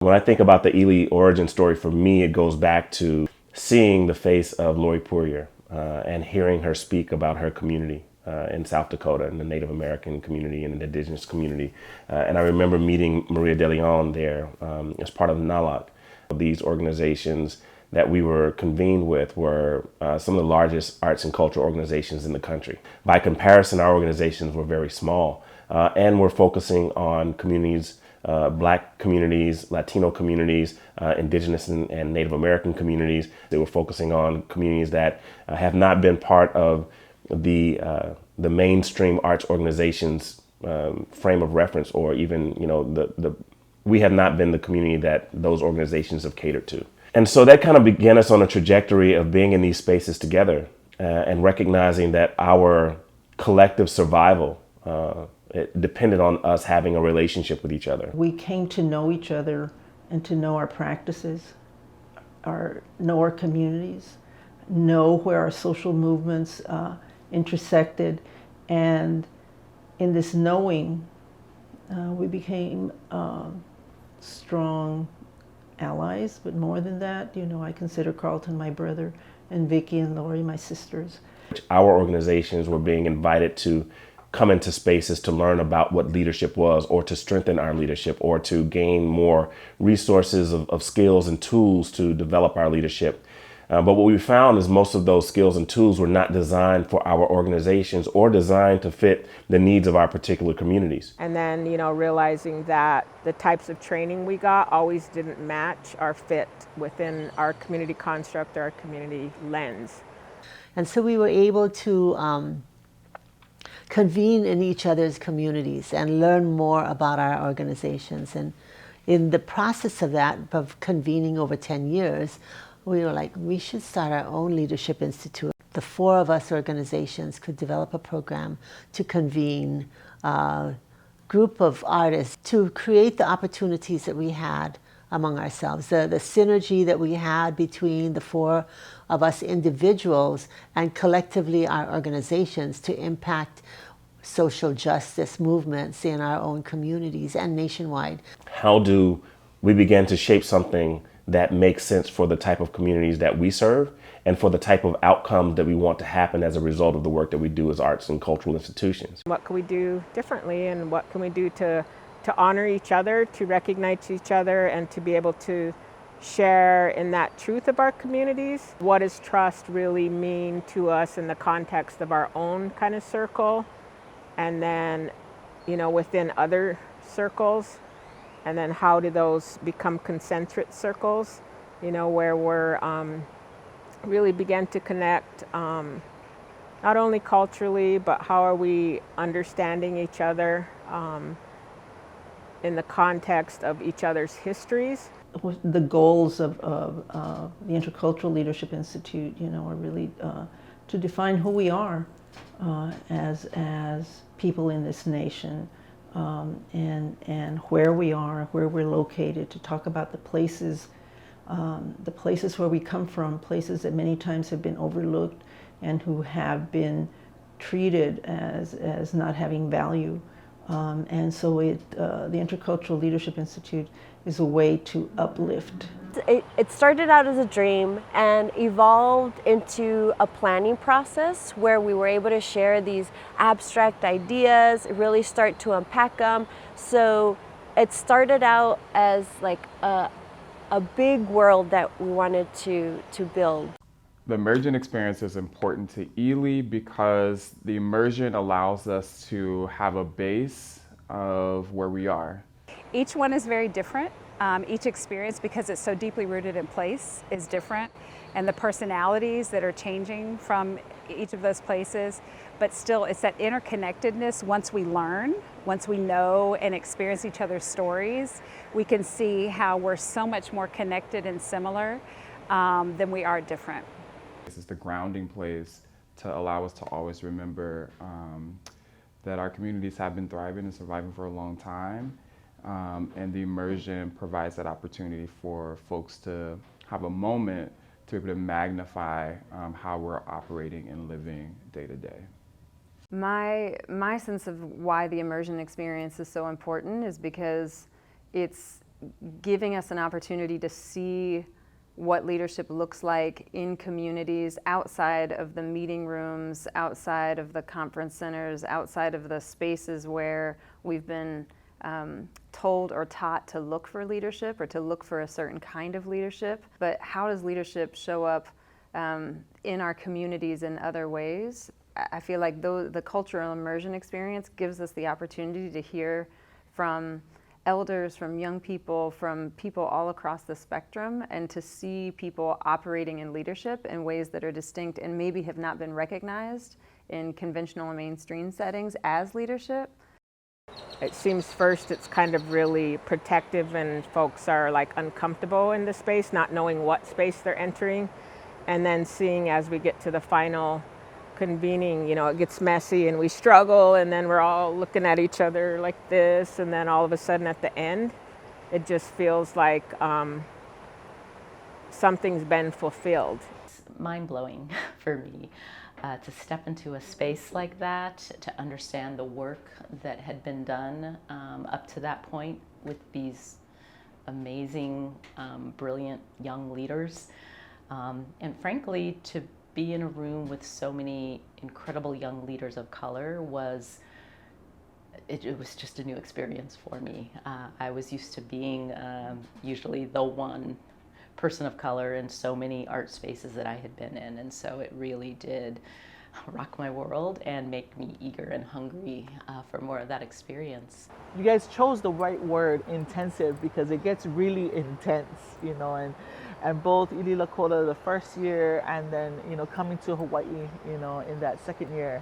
When I think about the Ely origin story, for me, it goes back to seeing the face of Lori Poirier and hearing her speak about her community in South Dakota, and the Native American community and the indigenous community. And I remember meeting Maria De Leon there as part of NALAC. These organizations that we were convened with were some of the largest arts and cultural organizations in the country. By comparison, our organizations were very small, and we're focusing on communities, Black communities, Latino communities, indigenous and Native American communities. They were focusing on communities that have not been part of the mainstream arts organizations frame of reference, or even, we have not been the community that those organizations have catered to. And so that kind of began us on a trajectory of being in these spaces together and recognizing that our collective survival it depended on us having a relationship with each other. We came to know each other and to know our practices, know our communities, know where our social movements intersected, and in this knowing, we became strong allies. But more than that, I consider Carlton my brother, and Vicky and Lori my sisters. Our organizations were being invited to come into spaces to learn about what leadership was, or to strengthen our leadership, or to gain more resources of skills and tools to develop our leadership. But what we found is most of those skills and tools were not designed for our organizations or designed to fit the needs of our particular communities. And then, realizing that the types of training we got always didn't match our fit within our community construct or our community lens. And so we were able to convene in each other's communities and learn more about our organizations. And in the process of that, of convening over 10 years, we were like, we should start our own leadership institute. The four of us organizations could develop a program to convene a group of artists to create the opportunities that we had among ourselves, the synergy that we had between the four of us individuals and collectively our organizations to impact social justice movements in our own communities and nationwide. How do we begin to shape something that makes sense for the type of communities that we serve and for the type of outcomes that we want to happen as a result of the work that we do as arts and cultural institutions? What can we do differently, and what can we do to honor each other, to recognize each other, and to be able to share in that truth of our communities? What does trust really mean to us in the context of our own kind of circle, and then, within other circles? And then how do those become concentric circles, where we're really begin to connect, not only culturally, but how are we understanding each other in the context of each other's histories. The goals of the Intercultural Leadership Institute, are really to define who we are as people in this nation, and where we are, where we're located, to talk about the places where we come from, places that many times have been overlooked and who have been treated as not having value. And so the Intercultural Leadership Institute is a way to uplift. It started out as a dream and evolved into a planning process where we were able to share these abstract ideas, really start to unpack them. So it started out as like a big world that we wanted to build. The immersion experience is important to Ely because the immersion allows us to have a base of where we are. Each one is very different. Each experience, because it's so deeply rooted in place, is different, and the personalities that are changing from each of those places, but still it's that interconnectedness. Once we learn, once we know and experience each other's stories, we can see how we're so much more connected and similar than we are different. This is the grounding place to allow us to always remember that our communities have been thriving and surviving for a long time. And the immersion provides that opportunity for folks to have a moment to be able to magnify how we're operating and living day to day. My sense of why the immersion experience is so important is because it's giving us an opportunity to see what leadership looks like in communities outside of the meeting rooms, outside of the conference centers, outside of the spaces where we've been told or taught to look for leadership or to look for a certain kind of leadership. But how does leadership show up in our communities in other ways? I feel like the cultural immersion experience gives us the opportunity to hear from elders, from young people, from people all across the spectrum, and to see people operating in leadership in ways that are distinct and maybe have not been recognized in conventional and mainstream settings as leadership. It seems first it's kind of really protective and folks are like uncomfortable in the space, not knowing what space they're entering. And then seeing as we get to the final convening, it gets messy and we struggle and then we're all looking at each other like this, and then all of a sudden at the end, it just feels like something's been fulfilled. It's mind-blowing for me to step into a space like that, to understand the work that had been done up to that point with these amazing, brilliant young leaders. And frankly, to be in a room with so many incredible young leaders of color was just a new experience for me. I was used to being usually the one person of color in so many art spaces that I had been in, and so it really did rock my world and make me eager and hungry for more of that experience. You guys chose the right word, intensive, because it gets really intense, and both Ili Lakota the first year and then, coming to Hawaii, in that second year,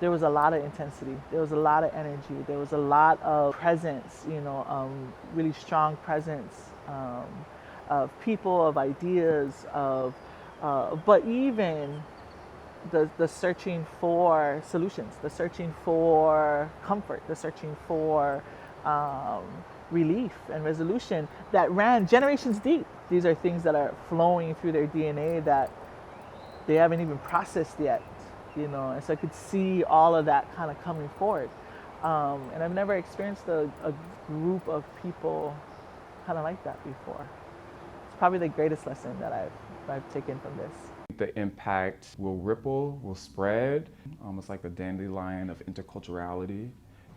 there was a lot of intensity, there was a lot of energy, there was a lot of presence, really strong presence of people, of ideas, but even the searching for solutions, the searching for comfort, the searching for relief and resolution that ran generations deep. These are things that are flowing through their DNA that they haven't even processed yet, and so I could see all of that kind of coming forward. And I've never experienced a group of people kind of like that before. It's probably the greatest lesson that I've taken from this. The impact will ripple, will spread, almost like a dandelion of interculturality.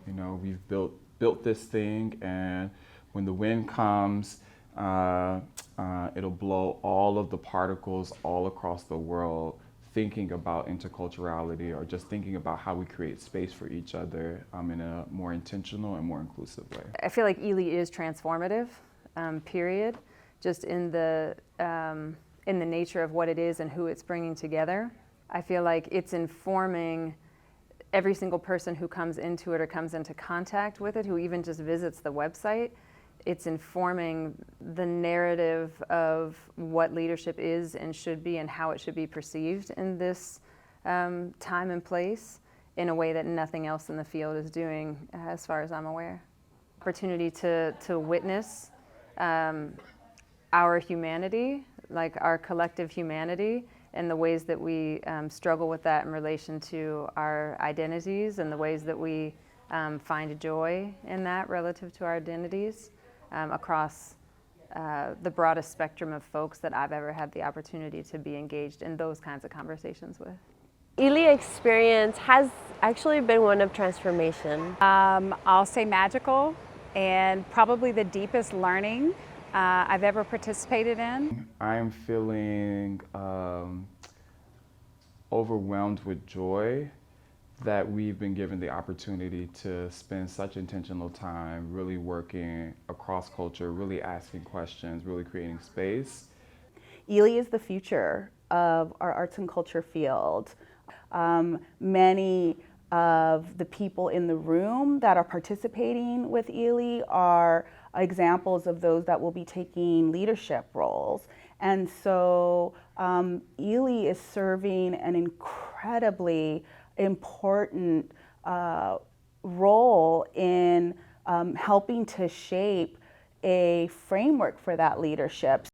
We've built this thing, and when the wind comes, it'll blow all of the particles all across the world, thinking about interculturality or just thinking about how we create space for each other in a more intentional and more inclusive way. I feel like Ili is transformative, period, just in the nature of what it is and who it's bringing together. I feel like it's informing every single person who comes into it or comes into contact with it, who even just visits the website. It's informing the narrative of what leadership is and should be and how it should be perceived in this time and place in a way that nothing else in the field is doing, as far as I'm aware. Opportunity to witness our humanity, like our collective humanity, and the ways that we struggle with that in relation to our identities and the ways that we find joy in that relative to our identities across the broadest spectrum of folks that I've ever had the opportunity to be engaged in those kinds of conversations with. Ili experience has actually been one of transformation. I'll say magical, and probably the deepest learning I've ever participated in. I'm feeling overwhelmed with joy that we've been given the opportunity to spend such intentional time really working across culture, really asking questions, really creating space. Ili is the future of our arts and culture field. Many of the people in the room that are participating with Ili are examples of those that will be taking leadership roles. And so Ili is serving an incredibly important role in helping to shape a framework for that leadership.